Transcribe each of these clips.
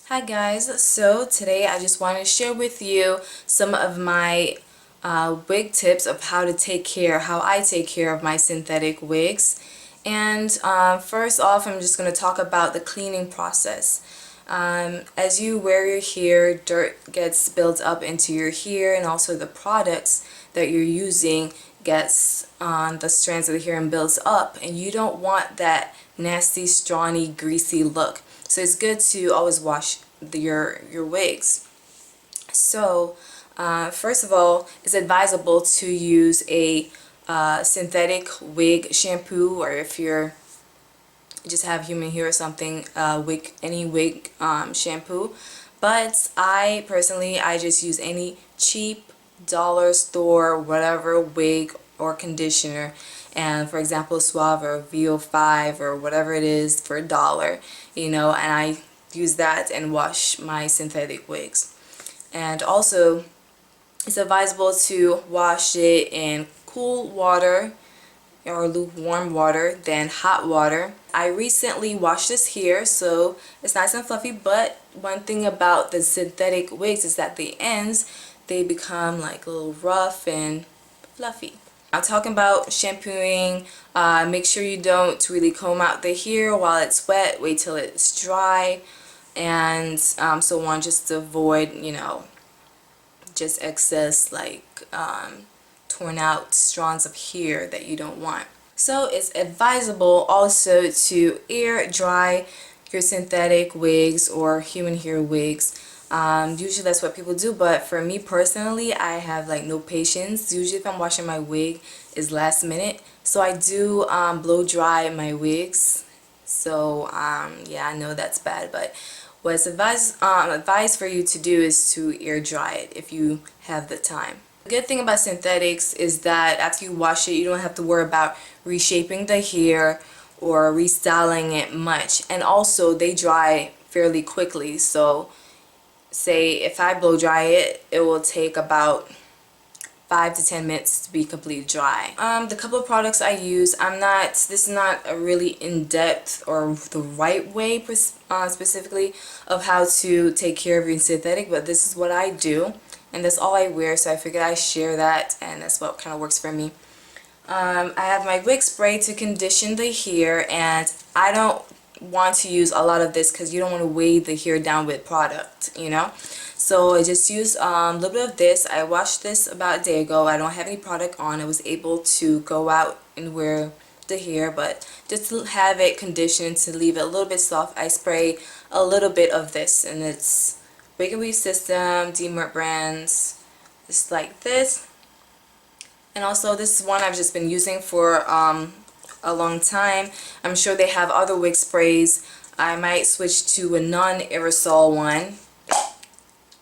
Hi guys, so today I just want to share with you some of my wig tips of how I take care of my synthetic wigs. And first off, I'm just going to talk about the cleaning process. As you wear your hair, dirt gets built up into your hair, and also the products that you're using gets on the strands of the hair and builds up, and you don't want that nasty, strawny, greasy look. So it's good to always wash your wigs. So first of all, it's advisable to use a synthetic wig shampoo, or if you're just have human hair or something, any wig shampoo. But I personally, I just use any cheap dollar store whatever wig or conditioner, and for example Suave or VO5 or whatever it is for $1, and I use that and wash my synthetic wigs. And also it's advisable to wash it in cool water or lukewarm water than hot water. I recently washed this hair, so it's nice and fluffy, but one thing about the synthetic wigs is that the ends, they become like a little rough and fluffy. I'm talking about shampooing. Make sure you don't really comb out the hair while it's wet. Wait till it's dry, and so on, just to avoid, just excess torn out strands of hair that you don't want. So it's advisable also to air dry your synthetic wigs or human hair wigs. Usually that's what people do, but for me personally, I have no patience. Usually if I'm washing my wig, is last minute, so I do blow dry my wigs. So yeah, I know that's bad, but what's advised for you to do is to air dry it if you have the time. The good thing about synthetics is that after you wash it, you don't have to worry about reshaping the hair or restyling it much, and also they dry fairly quickly. So say if I blow dry it, it will take about 5 to 10 minutes to be completely dry. The couple of products I use, this is not a really in-depth or the right way specifically of how to take care of your synthetic, but this is what I do, and that's all I wear, so I figured I'd share that, and that's what kind of works for me. I have my wig spray to condition the hair, and I don't want to use a lot of this because you don't want to weigh the hair down with product, So I just use a little bit of this. I washed this about a day ago. I don't have any product on. I was able to go out and wear the hair, but just to have it conditioned, to leave it a little bit soft, I spray a little bit of this, and it's Wig and Weave System, Demert brands, just like this. And also this is one I've just been using for a long time. I'm sure they have other wig sprays. I might switch to a non-aerosol one.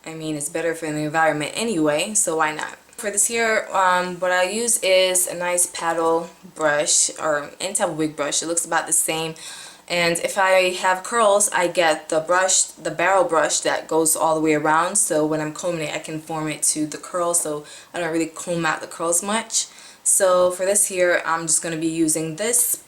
I mean, it's better for the environment anyway, so why not? For this here, what I use is a nice paddle brush, or any type of wig brush. It looks about the same. And if I have curls, I get the brush, the barrel brush that goes all the way around, so when I'm combing it, I can form it to the curl, so I don't really comb out the curls much. So for this here, I'm just going to be using this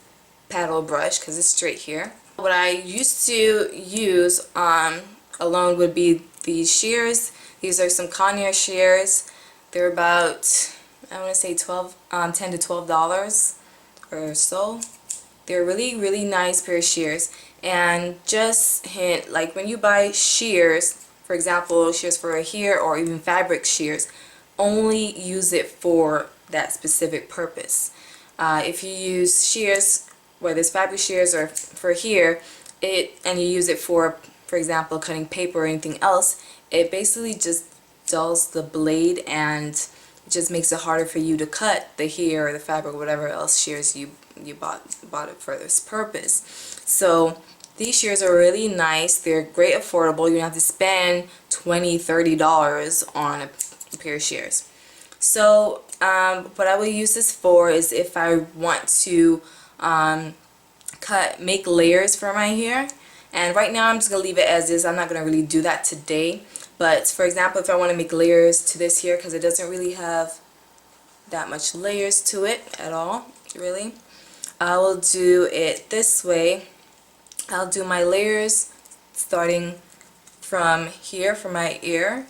paddle brush because it's straight here. What I used to use alone would be these shears. These are some conair shears. They're about, I want to say $10 to $12 or so. They're really nice pair of shears. And just hint, like when you buy shears, for example shears for a hair or even fabric shears, only use it for that specific purpose. If you use shears, whether it's fabric shears or for hair, and you use it for example cutting paper or anything else, it basically just dulls the blade and it just makes it harder for you to cut the hair or the fabric or whatever else shears you bought it for this purpose. So these shears are really nice. They're great, affordable. You don't have to spend $20–30 on a pair of shears. So what I will use this for is if I want to make layers for my hair. And right now I'm just going to leave it as is. I'm not going to really do that today. But for example, if I want to make layers to this here, because it doesn't really have that much layers to it at all, really, I will do it this way. I'll do my layers starting from here, from my ear,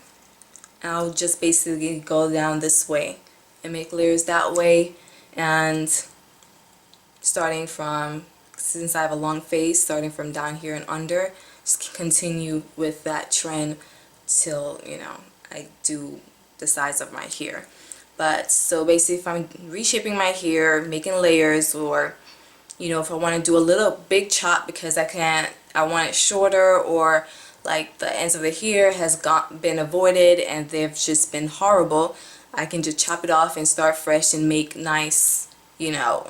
I'll just basically go down this way and make layers that way, and starting from, since I have a long face, starting from down here and under, just continue with that trend till, you know, I do the size of my hair. But so basically, if I'm reshaping my hair, making layers, or you know, if I want to do a little big chop because I want it shorter, or like the ends of the hair has been avoided and they've just been horrible, I can just chop it off and start fresh and make nice, you know,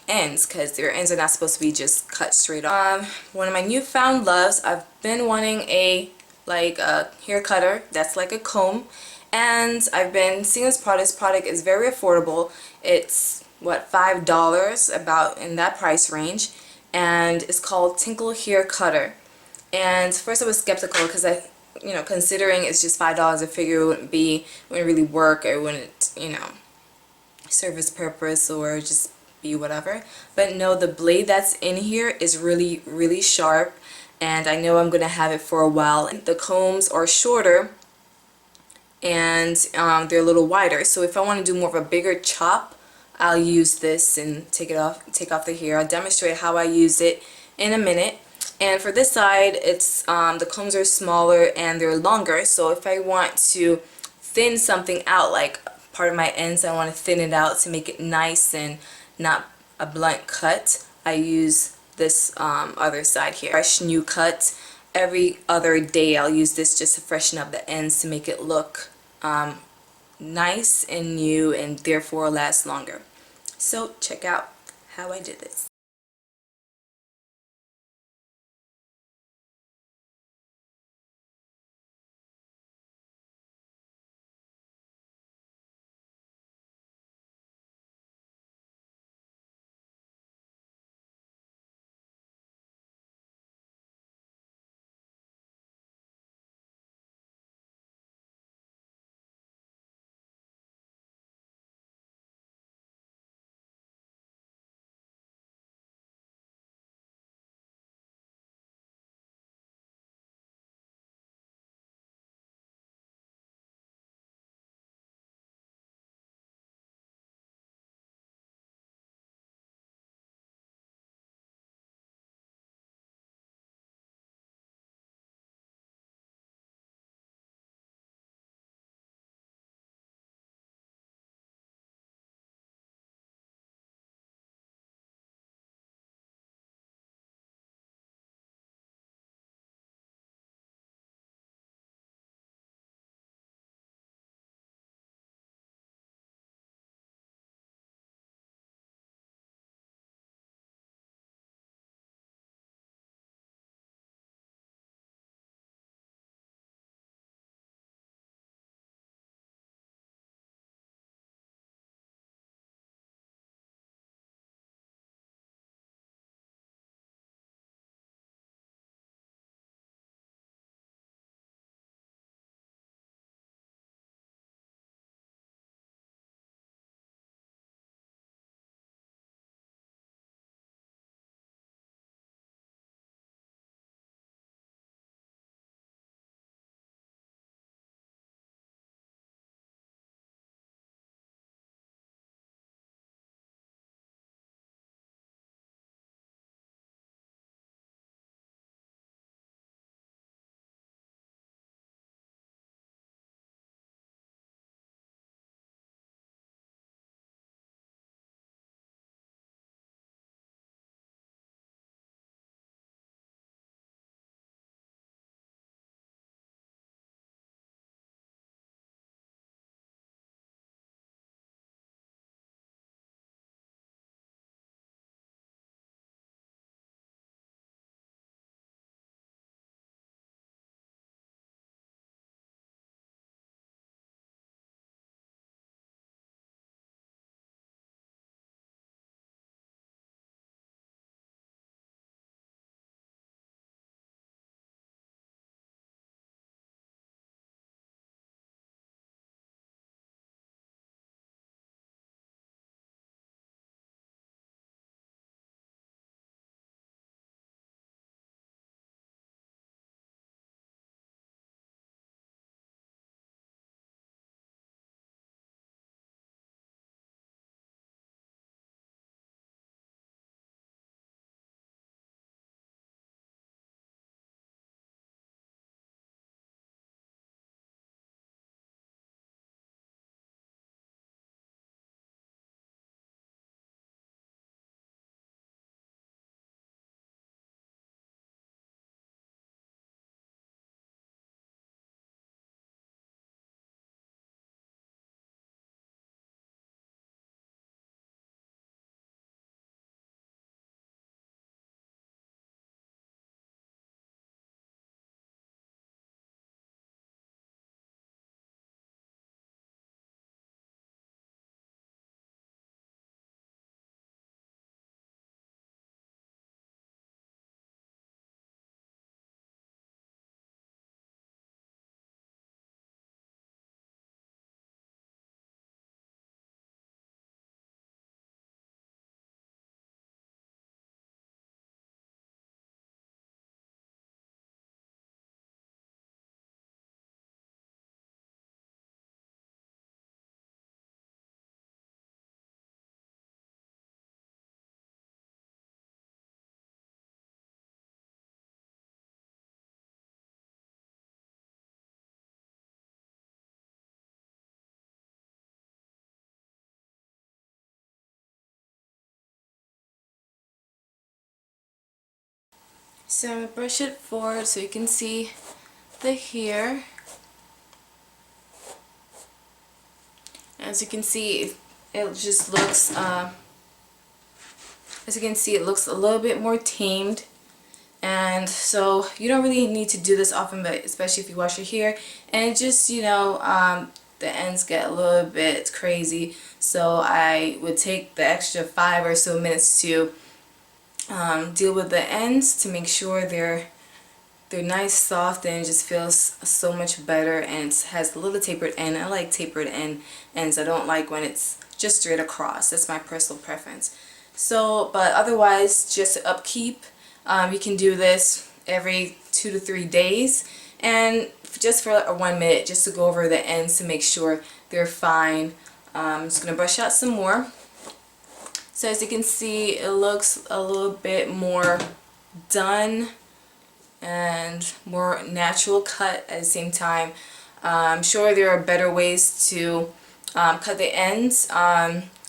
ends, because their ends are not supposed to be just cut straight off. One of my newfound loves, I've been wanting a hair cutter that's like a comb, and I've been seeing this product. This product is very affordable. It's what, $5, about in that price range, and it's called Tinkle hair cutter. And first I was skeptical because you know, considering it's just $5, I figure it wouldn't really work, or it wouldn't, you know, serve its purpose, or just be whatever. But no, the blade that's in here is really, really sharp, and I know I'm gonna have it for a while. The combs are shorter, and they're a little wider, so if I want to do more of a bigger chop, I'll use this and take off the hair. I'll demonstrate how I use it in a minute. And for this side, it's the combs are smaller and they're longer, so if I want to thin something out, like part of my ends, I want to thin it out to make it nice and not a blunt cut, I use this other side here. Fresh new cut. Every other day I'll use this just to freshen up the ends to make it look nice and new, and therefore last longer. So check out how I did this. So I'm going to brush it forward so you can see the hair. As you can see, it just looks, as you can see, it looks a little bit more tamed. And so you don't really need to do this often, but especially if you wash your hair. And it just, you know, the ends get a little bit crazy. So I would take the extra 5 or so minutes to deal with the ends to make sure they're nice, soft, and it just feels so much better, and it has a little tapered end. I like tapered ends. I don't like when it's just straight across. That's my personal preference. So, but otherwise, just upkeep. You can do this every 2 to 3 days, and just for 1 minute, just to go over the ends to make sure they're fine. I'm just gonna brush out some more. So as you can see, it looks a little bit more done and more natural cut at the same time. I'm sure there are better ways to cut the ends.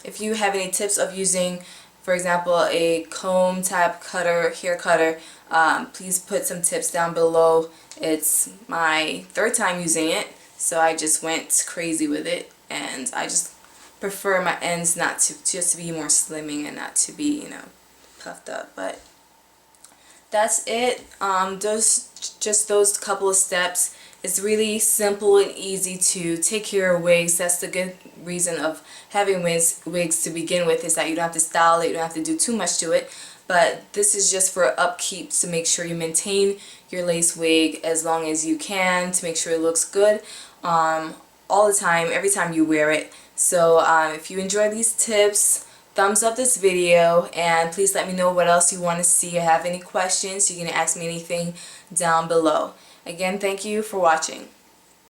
If you have any tips of using, for example, a comb type cutter, hair cutter, please put some tips down below. It's my 3rd time using it, so I just went crazy with it, and I just prefer my ends not to just be more slimming and not to be, you know, puffed up. But that's it. Those couple of steps. It's really simple and easy to take care of wigs. That's the good reason of having wigs to begin with, is that you don't have to style it, you don't have to do too much to it. But this is just for upkeep, to make sure you maintain your lace wig as long as you can, to make sure it looks good all the time, every time you wear it. So if you enjoy these tips, thumbs up this video, and please let me know what else you want to see. Or have any questions, you can ask me anything down below. Again, thank you for watching.